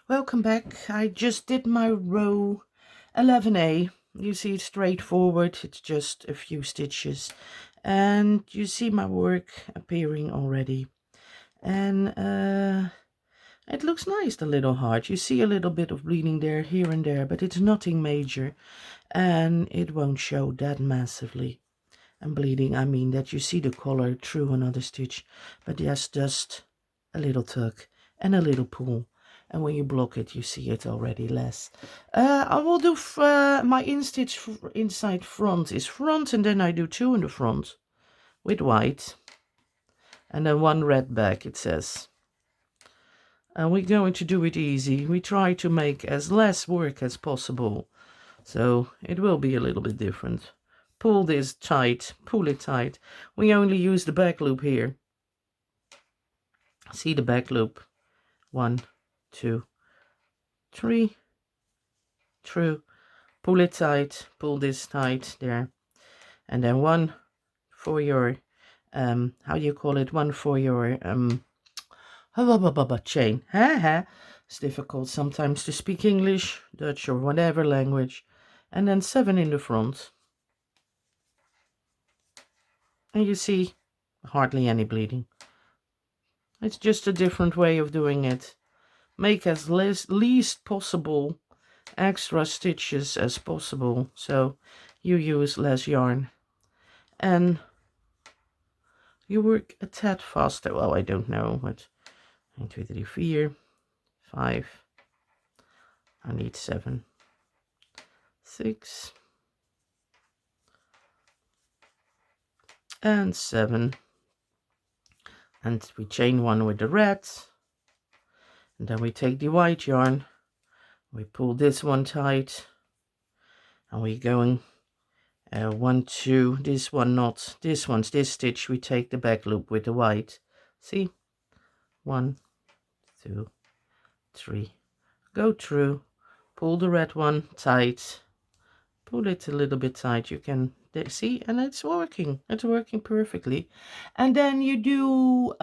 Welcome back. I just did my row 11A. You see it's straightforward, it's just a few stitches. And you see my work appearing already. And it looks nice, the little heart. You see a little bit of bleeding there, here and there, but it's nothing major. And it won't show that massively. And bleeding, I mean that you see the color through another stitch. But yes, just a little tug and a little pull. And when you block it, you see it already less. I will do my in-stitch inside front is front, and then I do two in the front with white. And then one red back, it says. And we're going to do it easy. We try to make as less work as possible. So it will be a little bit different. Pull this tight, pull it tight. We only use the back loop here. See the back loop. 1, 2, 3. True. Pull it tight, pull this tight there. And then one for your, how do you call it? One for your, chain. It's difficult sometimes to speak English, Dutch, or whatever language. And then 7 in the front. And you see hardly any bleeding. It's just a different way of doing it. Make as least possible extra stitches as possible, so you use less yarn. And you work a tad faster. Well, I don't know, but 1, 2, 3, 4, 5. I need 7, 6, and 7. And we chain one with the red. And then we take the white yarn. We pull this one tight. And we're going 1, 2, this one not, this one's this stitch. We take the back loop with the white. See? 1, 2, 3. Go through. Pull the red one tight. Pull it a little bit tight. You can see, and it's working. It's working perfectly. And then you do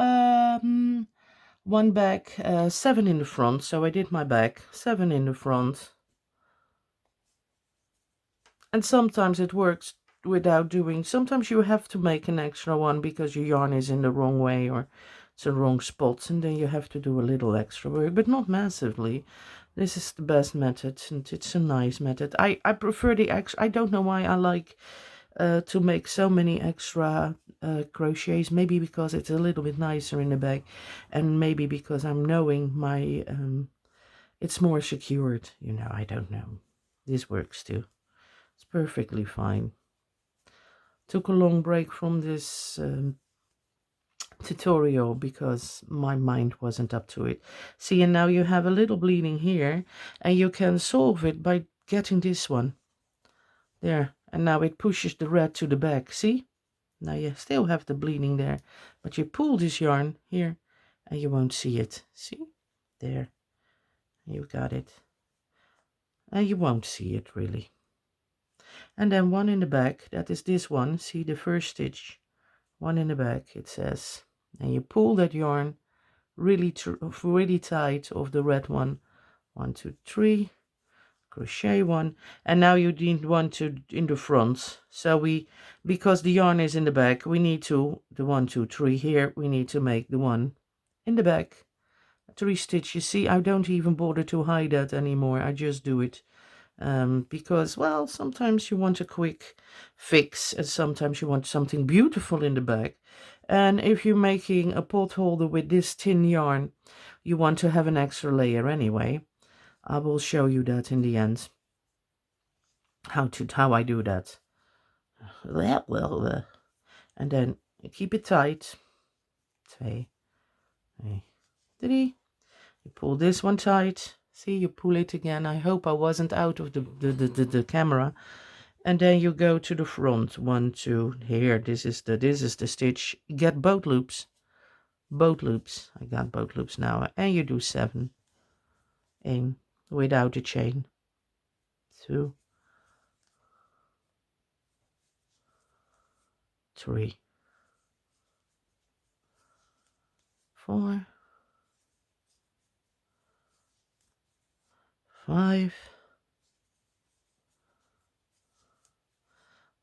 one back, 7 in the front. So I did my back 7 in the front. And sometimes it works without doing. Sometimes you have to make an extra one because your yarn is in the wrong way or it's the wrong spots, and then you have to do a little extra work, but not massively. This is the best method, and it's a nice method. I prefer the extra. I don't know why I like to make so many extra crochets. Maybe because it's a little bit nicer in the back, and maybe because I'm knowing my it's more secured. I don't know. This works too. It's perfectly fine. Took a long break from this tutorial because my mind wasn't up to it. See, and now you have a little bleeding here, and you can solve it by getting this one there, and now it pushes the red to the back. See, now you still have the bleeding there, but you pull this yarn here and you won't see it. See, there, you got it, and you won't see it really. And then one in the back, that is this one. See the first stitch, one in the back, it says, and you pull that yarn really tight of the red one. 1, 2, 3, crochet one, and now you need one in the front. So because the yarn is in the back, we need to the 1, 2, 3 here. We need to make the one in the back. 3 stitch. You see, I don't even bother to hide that anymore. I just do it. Because, well, sometimes you want a quick fix, and sometimes you want something beautiful in the back. And if you're making a pot holder with this thin yarn, you want to have an extra layer anyway. I will show you that in the end, how I do that. And then keep it tight. 2, 3. You pull this one tight. See, you pull it again. I hope I wasn't out of the camera. And then you go to the front. 1, 2. Here, this is the stitch. Get both loops. Both loops. I got both loops now. And you do 7 in without a chain. 2, 3, 4, 5,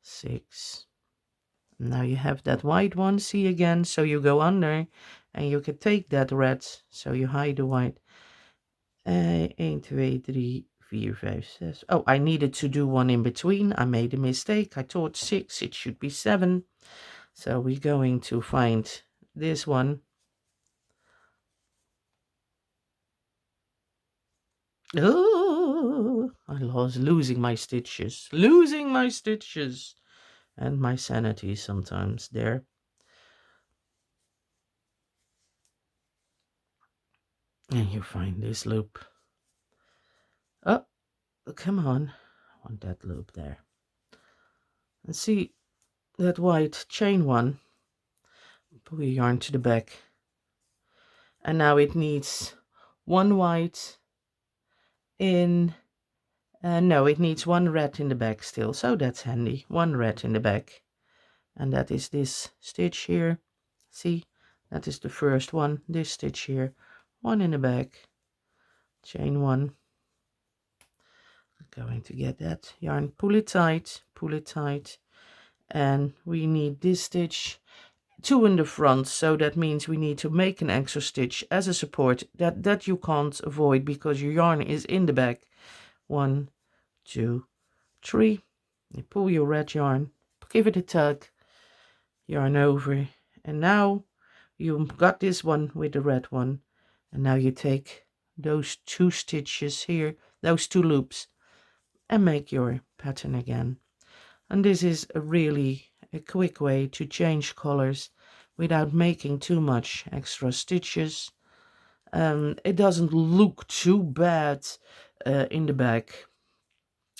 6. Now you have that white one, see again, so you go under and you can take that red, so you hide the white. 1, 2, 3, 4, 5, 6. Oh, I needed to do one in between. I made a mistake. I thought 6, it should be 7. So we're going to find this one. Oh, I was losing my stitches. And my sanity sometimes there. And you find this loop. Oh, come on. I want that loop there. And see that white chain one. Pull your yarn to the back. And now it needs one white in... no, it needs one red in the back still. So that's handy. One red in the back. And that is this stitch here. See? That is the first one. This stitch here. One in the back. Chain one. Going to get that yarn, pull it tight, and we need this stitch 2 in the front, so that means we need to make an extra stitch as a support that you can't avoid because your yarn is in the back. 1, 2, 3. You pull your red yarn, give it a tug, yarn over, and now you've got this one with the red one, and now you take those 2 stitches here, those 2 loops, and make your pattern again. And this is a quick way to change colors without making too much extra stitches. It doesn't look too bad in the back.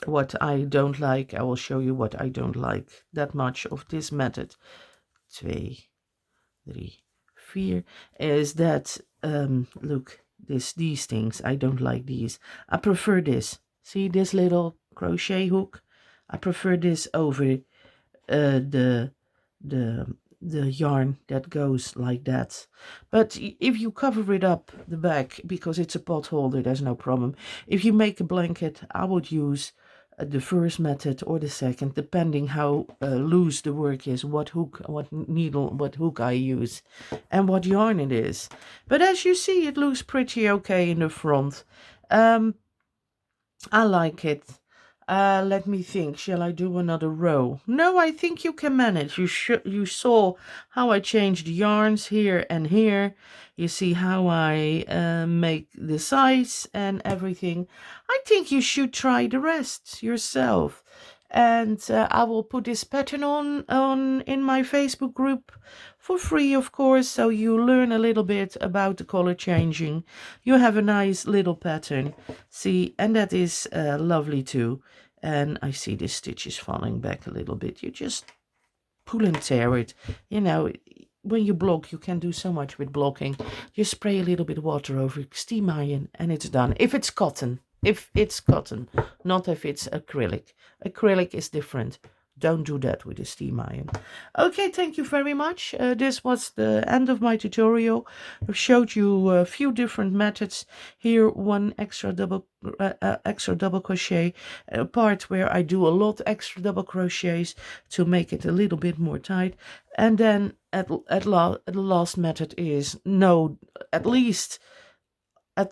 What I don't like, I will show you what I don't like that much of this method. 2, 3, 4 is that look, these things, I don't like these. I prefer this. See this little crochet hook? I prefer this over the yarn that goes like that. But if you cover it up the back, because it's a pot holder, there's no problem. If you make a blanket, I would use the first method or the second, depending how loose the work is, what hook, what needle, what hook I use, and what yarn it is. But as you see, it looks pretty okay in the front. I like it. Let me think. Shall I do another row? No, I think you can manage. You saw how I changed the yarns here and here. You see how I make the size and everything. I think you should try the rest yourself. And I will put this pattern on in my Facebook group for free, of course, so you learn a little bit about the color changing. You have a nice little pattern. See, and that is lovely too. And I see this stitch is falling back a little bit. You just pull and tear it. You know, when you block, you can do so much with blocking. You spray a little bit of water over, steam iron, and it's done. If it's cotton, not if it's acrylic. Acrylic is different. Don't do that with a steam iron. Okay, thank you very much. This was the end of my tutorial. I've showed you a few different methods. Here, one extra double crochet, a part where I do a lot extra double crochets to make it a little bit more tight. And then the last method is at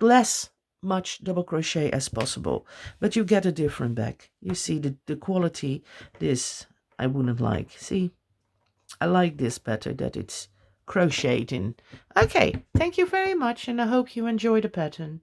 less much double crochet as possible, but you get a different back. You see the quality. This I wouldn't like. See, I like this better, that it's crocheted in. Okay, thank you very much, and I hope you enjoy the pattern.